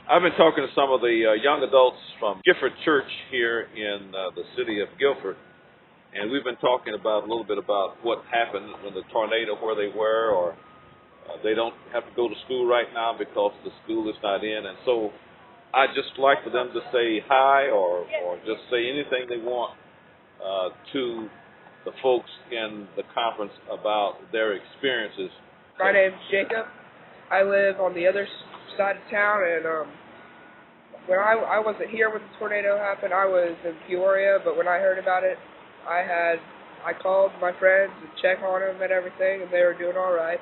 I've been talking to some of the young adults from Gifford Church here in the city of Guilford, and we've been talking about a little bit about what happened when the tornado, where they were, or they don't have to go to school right now because the school is not in. And so I'd just like for them to say hi or just say anything they want to the folks in the conference about their experiences. My name's Jacob. I live on the other side of town, and when I wasn't here when the tornado happened, I was in Peoria, but when I heard about it, I called my friends and checked on them and everything, and they were doing all right.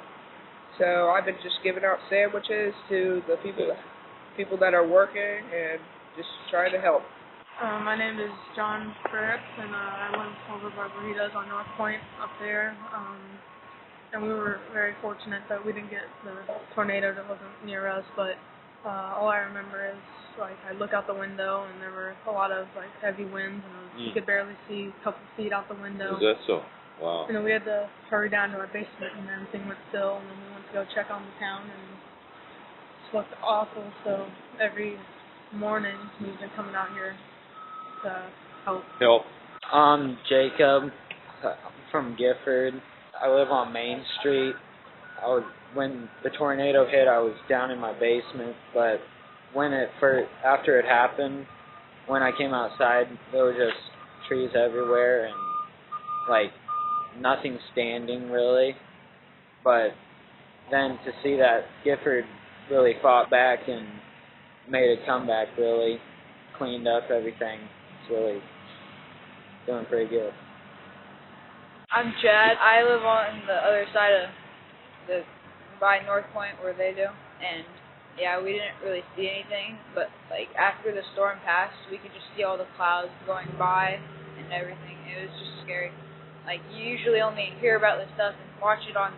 So I've been just giving out sandwiches to the people that are working and just trying to help. My name is John Fripp, and I live over by Burritos on North Point up there. And we were very fortunate that we didn't get the tornado that wasn't near us, but all I remember is, like, I look out the window and there were a lot of, like, heavy winds, and you could barely see a couple feet out the window. Is that so? Wow. We had to hurry down to our basement, and everything went still, and then we went to go check on the town, and it just looked awful. So every morning we've been coming out here to help. I'm Jacob. I'm from Gifford. I live on Main Street. When the tornado hit, I was down in my basement, but after it happened, when I came outside, there were just trees everywhere and, like, nothing standing really. But then to see that Gifford really fought back and made a comeback, really cleaned up everything, it's really doing pretty good. I'm Chad. I live on the other side of by North Point where they do, and yeah, we didn't really see anything, but like after the storm passed, we could just see all the clouds going by and everything. It was just scary. Like, you usually only hear about this stuff and watch it on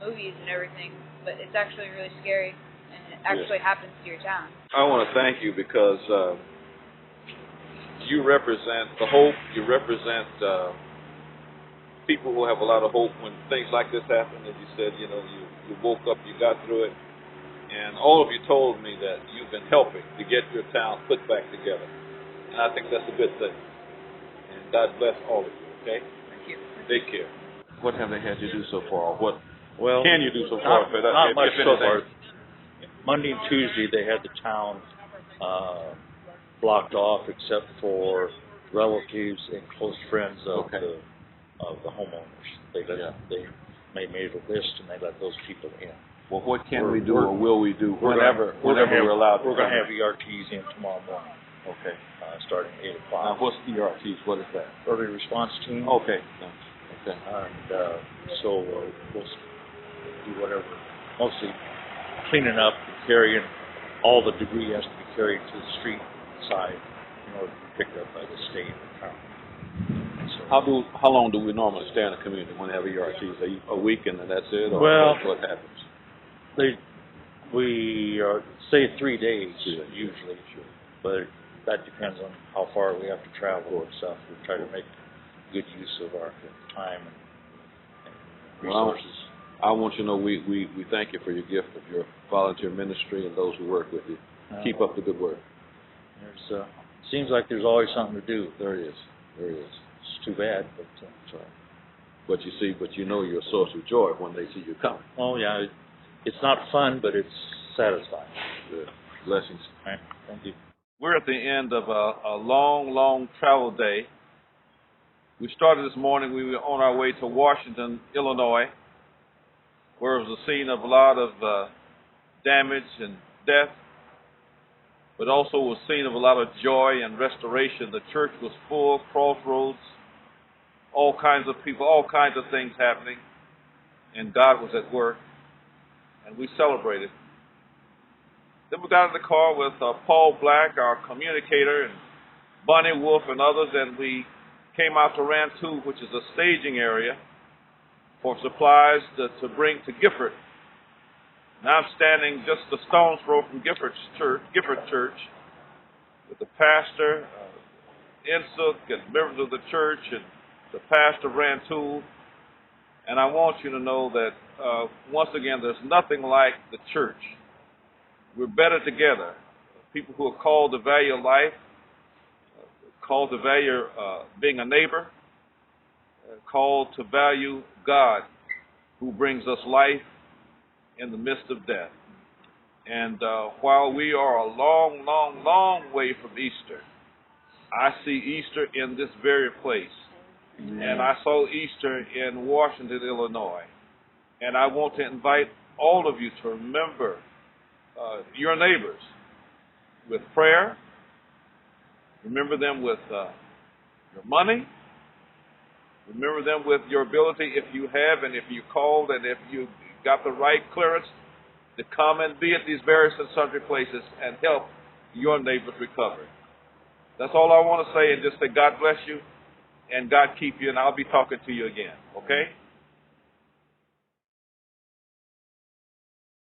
movies and everything, but it's actually really scary, and it actually happens to your town. I want to thank you because you represent the hope. You represent people who have a lot of hope when things like this happen. As you said, you woke up, you got through it, and all of you told me that you've been helping to get your town put back together, and I think that's a good thing. And God bless all of you. Okay. Take care. What have they had you do so far? What can you do so far? Not much so far. Monday and Tuesday they had the town blocked off except for relatives and close friends of the homeowners. They made a list and they let those people in. Well, what can we do or will we do whenever we're allowed? We're going to have ERTs in tomorrow morning. Okay. Starting at 8 o'clock. Now, what's ERTs? What is that? Early response team. Okay. Okay. And so we'll do whatever, mostly cleaning up and carrying. All the debris has to be carried to the street side in order to be picked up by the state and county. So, how long do we normally stay in the community when we have ERTs? A week and then that's it? Or what happens? We say 3 days usually, but that depends on how far we have to travel and stuff. We try to make good use of our time and resources. Well, I want you to know we thank you for your gift of your volunteer ministry and those who work with you. Keep up the good work. Seems like there's always something to do. There is. It's too bad, but that's right. But you know you're a source of joy when they see you coming. Oh yeah, it's not fun, but it's satisfying. Good. Blessings. All right. Thank you. We're at the end of a long travel day. We started this morning. We were on our way to Washington, Illinois, where it was a scene of a lot of damage and death, but also was a scene of a lot of joy and restoration. The church was full, crossroads, all kinds of people, all kinds of things happening, and God was at work, and we celebrated. Then we got in the car with Paul Black, our communicator, and Bonnie Wolf and others, and we came out to Rantoul, which is a staging area for supplies to bring to Gifford. Now I'm standing just a stone's throw from Gifford Church with the pastor, Insook, and members of the church, and the pastor of Rantoul. And I want you to know that, once again, there's nothing like the church. We're better together. people who are called to value life, called to value being a neighbor, called to value God, who brings us life in the midst of death. And while we are a long, long, long way from Easter, I see Easter in this very place. And I saw Easter in Washington, Illinois. And I want to invite all of you to remember your neighbors with prayer. Remember them with your money. Remember them with your ability, if you have, and if you called, and if you got the right clearance, to come and be at these various and sundry places and help your neighbors recover. That's all I want to say, and just say God bless you and God keep you, and I'll be talking to you again, okay?